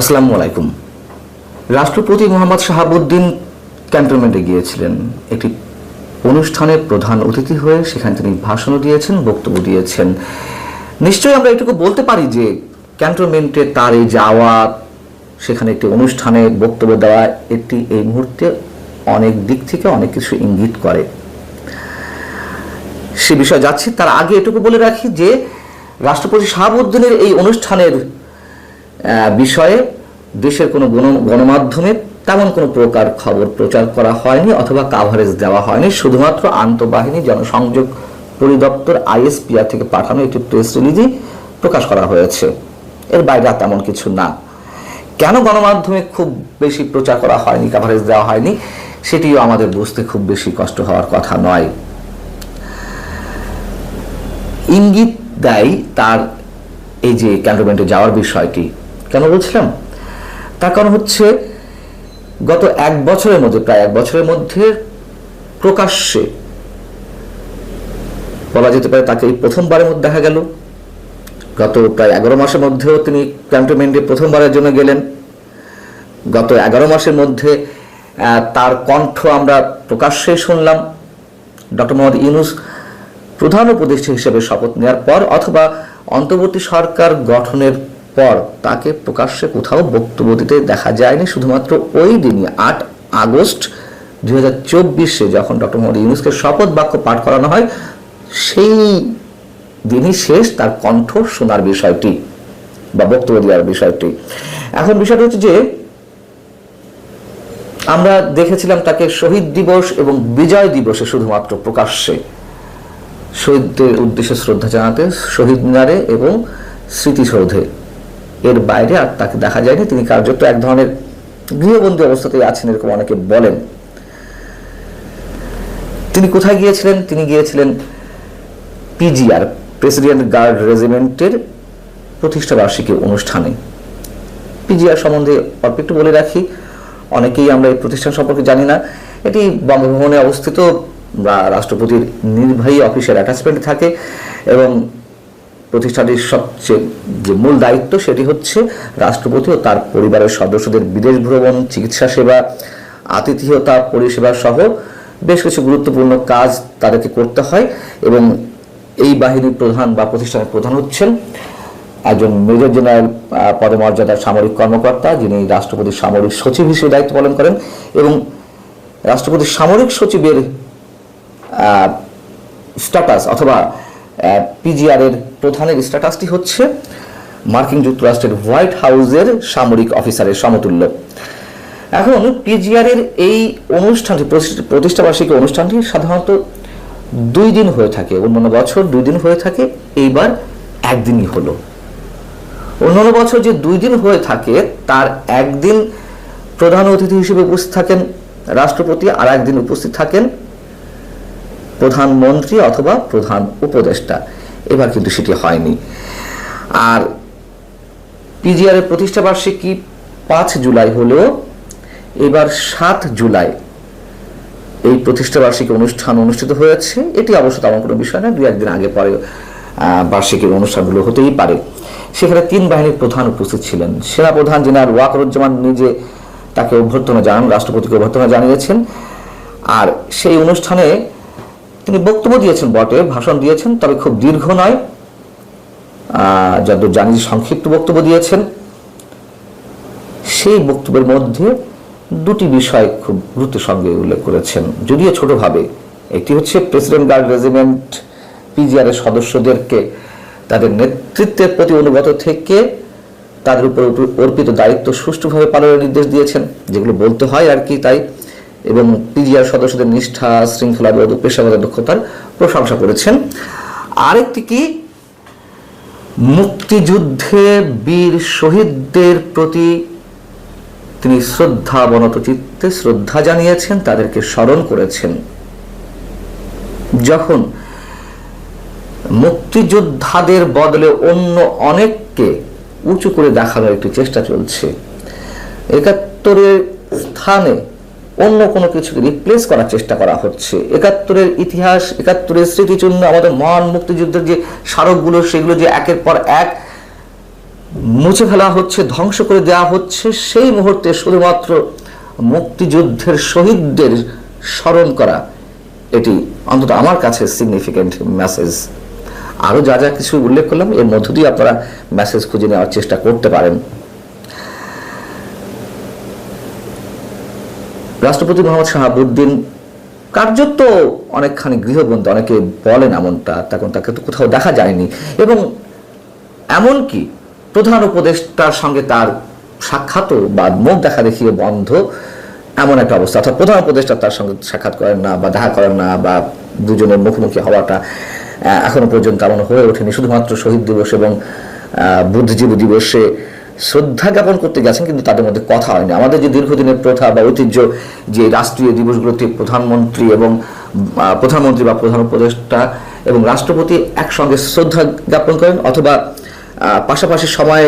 আসসালামু আলাইকুম। রাষ্ট্রপতি মোহাম্মদ শাহাবুদ্দিন ক্যান্টনমেন্টে গিয়েছিলেন একটি অনুষ্ঠানের প্রধান অতিথি হয়ে। সেখানে তিনি ভাষণও দিয়েছেন, বক্তব্য দিয়েছেন। নিশ্চয়ই আমরা এটুকু বলতে পারি যে ক্যান্টনমেন্টে তার এই যাওয়া, সেখানে একটি অনুষ্ঠানে বক্তব্য দেওয়া, এটি এই মুহূর্তে অনেক দিক থেকে অনেক কিছু ইঙ্গিত করে। সে বিষয়ে যাচ্ছি, তার আগে এটুকু বলে রাখি যে রাষ্ট্রপতি শাহাবুদ্দিনের এই অনুষ্ঠানের বিষয়ে দেশের কোনো গণমাধ্যমে তেমন কোনো প্রকার খবর প্রচার করা হয়নি অথবা কাভারেজ দেওয়া হয়নি। শুধুমাত্র আন্তঃবাহিনী জনসংযোগ পরিদপ্তর ISPR থেকে পাঠানো একটি প্রেস রিলিজই প্রকাশ করা হয়েছে। এর বাইরে তেমন কিছু না। কেন গণমাধ্যমে খুব বেশি প্রচার করা হয়নি, কাভারেজ দেওয়া হয়নি, সেটিও আমাদের বুঝতে খুব বেশি কষ্ট হওয়ার কথা নয়। ইঙ্গিত দেয় তার এই যে ক্যান্টনমেন্টে যাওয়ার বিষয়টি। কেন বলছিলাম? তার কারণ হচ্ছে গত এক বছরের মধ্যে, প্রায় এক বছরের মধ্যে প্রকাশ্যে বলা যেতে পারে তাকে এই প্রথমবারের মধ্যে দেখা গেল। গত প্রায় 11 মাসের মধ্যেও তিনি ক্যান্টনমেন্টে প্রথমবারের জন্য গেলেন। গত 11 মাসের মধ্যে তার কণ্ঠ আমরা প্রকাশ্যে শুনলাম। ডক্টর মোহাম্মদ ইউনূস প্রধান উপদেষ্টা হিসেবে শপথ নেওয়ার পর অথবা অন্তর্বর্তী সরকার গঠনের পর তাকে প্রকাশ্যে কোথাও বক্তব্য দিতে দেখা যায়নি। শুধুমাত্র ওই দিনই 8 আগস্ট 2024 যখন ডক্টর মোহাম্মদ ইউনূসকে শপথ বাক্য পাঠ করানো হয়, সেই দিনই শেষ তার কণ্ঠ শোনার বিষয়টি বা বক্তব্য দেওয়ার বিষয়টি। এখন বিষয়টা হচ্ছে যে আমরা দেখেছিলাম তাকে শহীদ দিবস এবং বিজয় দিবসে শুধুমাত্র প্রকাশ্যে শহীদদের উদ্দেশ্যে শ্রদ্ধা জানাতে শহীদ মিনারে এবং স্মৃতিসৌধে। এর বাইরে আর তাকে দেখা যায়নি। তিনি কার্যত এক ধরনের গৃহবন্দী অবস্থাতেই আছেন, এরকম অনেকে বলেন। তিনি কোথায় গিয়েছিলেন? তিনি গিয়েছিলেন PGR, প্রেসিডেন্ট গার্ড রেজিমেন্টের প্রতিষ্ঠা বার্ষিকী অনুষ্ঠানে। PGR সম্বন্ধে অল্প একটু বলে রাখি, অনেকেই আমরা এই প্রতিষ্ঠান সম্পর্কে জানি না। এটি বঙ্গভবনে অবস্থিত, রাষ্ট্রপতির নির্বাহী অফিসের অ্যাটাচমেন্টে থাকে এবং প্রতিষ্ঠানটির সবচেয়ে যে মূল দায়িত্ব সেটি হচ্ছে রাষ্ট্রপতি ও তার পরিবারের সদস্যদের বিদেশ ভ্রমণ, চিকিৎসা সেবা, আতিথেয়তা পরিষেবা সহ বেশ কিছু গুরুত্বপূর্ণ কাজ তাদেরকে করতে হয়। এবং এই বাহিনীর প্রধান বা প্রতিষ্ঠানের প্রধান হচ্ছেন একজন মেজর জেনারেল পদমর্যাদার সামরিক কর্মকর্তা, যিনি রাষ্ট্রপতির সামরিক সচিব হিসেবে দায়িত্ব পালন করেন। এবং রাষ্ট্রপতির সামরিক সচিবের স্ট্যাটাস অথবা PGR এর প্রধানের স্ট্যাটাসটি হচ্ছে মার্কিন যুক্তরাষ্ট্রের হোয়াইট হাউসের সামরিক অফিসারের সমতুল্য। এখন PGR এর এই অনুষ্ঠানটি, প্রতিষ্ঠাবার্ষিকী অনুষ্ঠানটি সাধারণত 2 দিন হয়ে থাকে। অন্যান্য বছর 2 দিন হয়ে থাকে, এইবার 1 দিনই হলো। অন্যান্য বছর যে 2 দিন হয়ে থাকে তার 1 দিন প্রধান অতিথি হিসেবে উপস্থিত থাকেন রাষ্ট্রপতি, আর 1 দিন উপস্থিত থাকেন প্রধানমন্ত্রী অথবা প্রধান উপদেষ্টা। এবার কিন্তু সেটি হয়নি। আর PGR এর প্রতিষ্ঠা বার্ষিকী 5 জুলাই হলেও এবার 7 জুলাই এই প্রতিষ্ঠা বার্ষিকী অনুষ্ঠান অনুষ্ঠিত হয়েছে। এটি অবশ্য তেমন কোনো বিষয় না, 2-1 দিন আগে পরে বার্ষিকীর অনুষ্ঠানগুলো হতেই পারে। সেখানে 3 বাহিনীর প্রধান উপস্থিত ছিলেন। সেনাপ্রধান জেনারেল ওয়াকারুজ্জামান নিজে তাকে অভ্যর্থনা জানান, রাষ্ট্রপতিকে অভ্যর্থনা জানিয়েছেন। আর সেই অনুষ্ঠানে তিনি বক্তব্য দিয়েছেন বটে, ভাষণ দিয়েছেন, তবে খুব দীর্ঘ নয়, যতদূর জানি সংক্ষিপ্ত বক্তব্য দিয়েছেন। সেই বক্তব্যের মধ্যে 2টি বিষয় খুব গুরুত্বের সঙ্গে উল্লেখ করেছেন, যদিও ছোটভাবে। একটি হচ্ছে প্রেসিডেন্ট গার্ড রেজিমেন্ট PGR এর সদস্যদেরকে তাদের নেতৃত্বের প্রতি অনুগত থেকে তাদের উপর অর্পিত দায়িত্ব সুষ্ঠুভাবে পালনের নির্দেশ দিয়েছেন, যেগুলো বলতে হয় আর কি তাই। এবং PGR সদস্যদের নিষ্ঠা, শৃঙ্খলাবোধ ও পেশাগত দক্ষতার প্রশংসা করেছেন। আরেকটি কি, মুক্তিযুদ্ধে বীর শহীদদের প্রতি তিনি শ্রদ্ধাবনত চিত্তে শ্রদ্ধা জানিয়েছেন, তাদেরকে স্মরণ করেছেন। যখন মুক্তিযোদ্ধাদের বদলে অন্য অনেককে উঁচু করে দেখানোর একটি চেষ্টা চলছে, 71-এর স্থানে অন্য কোনো কিছুকে রিপ্লেস করার চেষ্টা করা হচ্ছে। 71-এর ইতিহাস, 71-এর স্মৃতিচিহ্ন, আমাদের মহান মুক্তিযুদ্ধের যে স্মারকগুলো, সেগুলো যে একের পর এক মুছে ফেলা হচ্ছে, ধ্বংস করে দেওয়া হচ্ছে, সেই মুহূর্তে শুধুমাত্র মুক্তিযুদ্ধের শহীদদের স্মরণ করা, এটি অন্তত আমার কাছে সিগনিফিক্যান্ট মেসেজ। আরো যা যা কিছু উল্লেখ করলাম এর মধ্য দিয়ে আপনারা মেসেজ খুঁজে নেওয়ার চেষ্টা করতে পারেন। রাষ্ট্রপতি মোহাম্মদ শাহাবুদ্দিন কার্যত অনেকখানি গৃহবন্দী, অনেকে বলেন এমনটা, তখন তাকে তো কোথাও দেখা যায়নি, এবং এমনকি প্রধান উপদেষ্টার সঙ্গে তার সাক্ষাৎ বা মুখ দেখা দেখিয়ে বন্ধ, এমন একটা অবস্থা। অর্থাৎ প্রধান উপদেষ্টা তার সঙ্গে সাক্ষাৎ করেন না বা দেখা করেন না, বা দুজনের মুখোমুখি হওয়াটা এখনো পর্যন্ত এমন হয়ে ওঠেনি। শুধুমাত্র শহীদ দিবস এবং বুদ্ধিজীবী দিবসে শ্রদ্ধা জ্ঞাপন করতে গেছেন, কিন্তু তাদের মধ্যে কথা হয়নি। আমাদের যে দীর্ঘদিনের প্রথা বা ঐতিহ্য, যে রাষ্ট্রীয় দিবসগুলোতে প্রধানমন্ত্রী বা প্রধান উপদেষ্টা এবং রাষ্ট্রপতি একসঙ্গে শ্রদ্ধা জ্ঞাপন করেন, অথবা পাশাপাশি সময়ে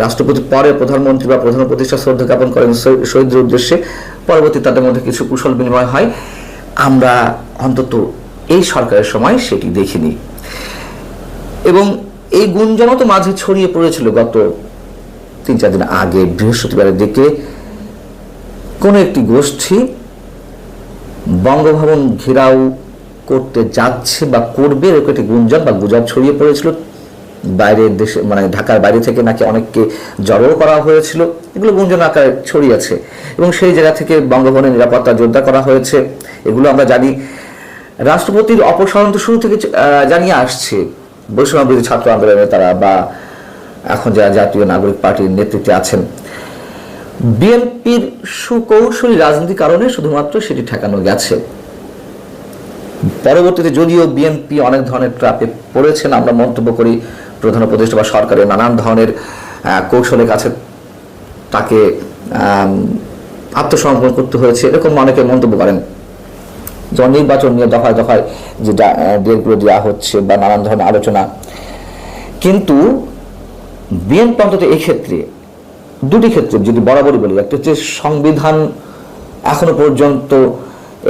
রাষ্ট্রপতি পরে প্রধানমন্ত্রী বা প্রধান উপদেষ্টা শ্রদ্ধা জ্ঞাপন করেন শহীদদের উদ্দেশ্যে, পরবর্তী তাদের মধ্যে কিছু কুশল বিনিময় হয়। আমরা অন্তত এই সরকারের সময় সেটি দেখিনি, এবং এই গুঞ্জনও তো মাঝে ছড়িয়ে পড়েছিল গত 3-4 দিন আগে, বৃহস্পতিবারের দিকে কোনো একটি গোষ্ঠী বঙ্গভবন ঘেরাও করতে যাচ্ছে বা করবে, এরকম একটি গুঞ্জন বা গুজব ছড়িয়ে পড়েছিল। বাইরের দেশে, মানে ঢাকার বাইরে থেকে নাকি অনেককে জড়ো করা হয়েছিল, এগুলো গুঞ্জন আকারে ছড়িয়েছে, এবং সেই জায়গা থেকে বঙ্গভবনের নিরাপত্তা জোরদার করা হয়েছে, এগুলো আমরা জানি। রাষ্ট্রপতির অপসারণ তো শুরু থেকে জানিয়ে আসছে বৈষম্যবিরোধী ছাত্র আন্দোলনের তারা, বা এখন যারা জাতীয় নাগরিক পার্টির নেতৃত্বে আছেন। বিএনপির সুকৌশলী রাজনীতির কারণে শুধুমাত্র সেটি ঠেকানো গেছে। পরবর্তীতে যদিও বিএনপি অনেক ধরনের ট্র্যাপে পড়েছেন, আমরা মন্তব্য করি প্রধান উপদেষ্টা বা সরকারের নানান ধরনের কৌশলের কাছে তাকে আত্মসমর্পণ করতে হয়েছে, এরকম অনেকে মন্তব্য করেন। যখন নির্বাচন নিয়ে দফায় দফায় যে ডেটগুলো দেওয়া হচ্ছে বা নানান ধরনের আলোচনা, কিন্তু বিএনপি অন্তত এই ক্ষেত্রে, দুটি ক্ষেত্রে যদি বরাবরই বলি, একটা হচ্ছে সংবিধান এখনো পর্যন্ত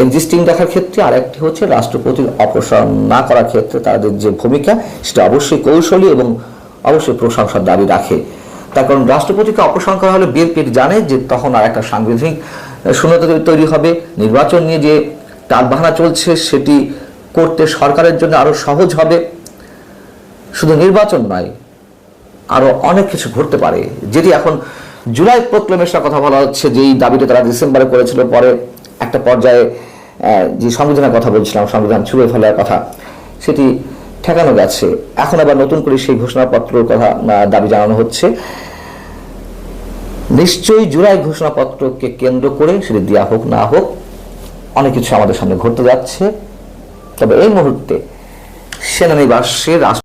এক্সিস্টিং দেখার ক্ষেত্রে, আর একটি হচ্ছে রাষ্ট্রপতির অপসারণ না করার ক্ষেত্রে তাদের যে ভূমিকা, সেটা অবশ্যই কৌশলী এবং অবশ্যই প্রশংসার দাবি রাখে। তার কারণ রাষ্ট্রপতিকে অপসারণ করা হলে বিএনপি জানে যে তখন আর একটা সাংবিধানিক শূন্যতা তৈরি হবে, নির্বাচন নিয়ে যে টালবাহানা চলছে সেটি করতে সরকারের জন্য আরো সহজ হবে। শুধু নির্বাচন নয়, আরো অনেক কিছু ঘটতে পারে, যেটি এখন জুলাই প্রক্লেমেশনের কথা বলা হচ্ছে, যেই দাবিটা তারা ডিসেম্বরে করেছিল, পরে একটা পর্যায়ে যে সংবিধানের কথা বলছিলাম, সংবিধান ছুঁড়ে ফেলার কথা, সেটি ঠেকানো গেছে। এখন আবার নতুন করে সেই ঘোষণাপত্রের কথা দাবি জানানো হচ্ছে। নিশ্চয়ই জুলাই ঘোষণাপত্রকে কেন্দ্র করে সেটি দেওয়া হোক না হোক, অনেক কিছু আমাদের সামনে ঘটতে যাচ্ছে। তবে এই মুহূর্তে সেনানিবাসে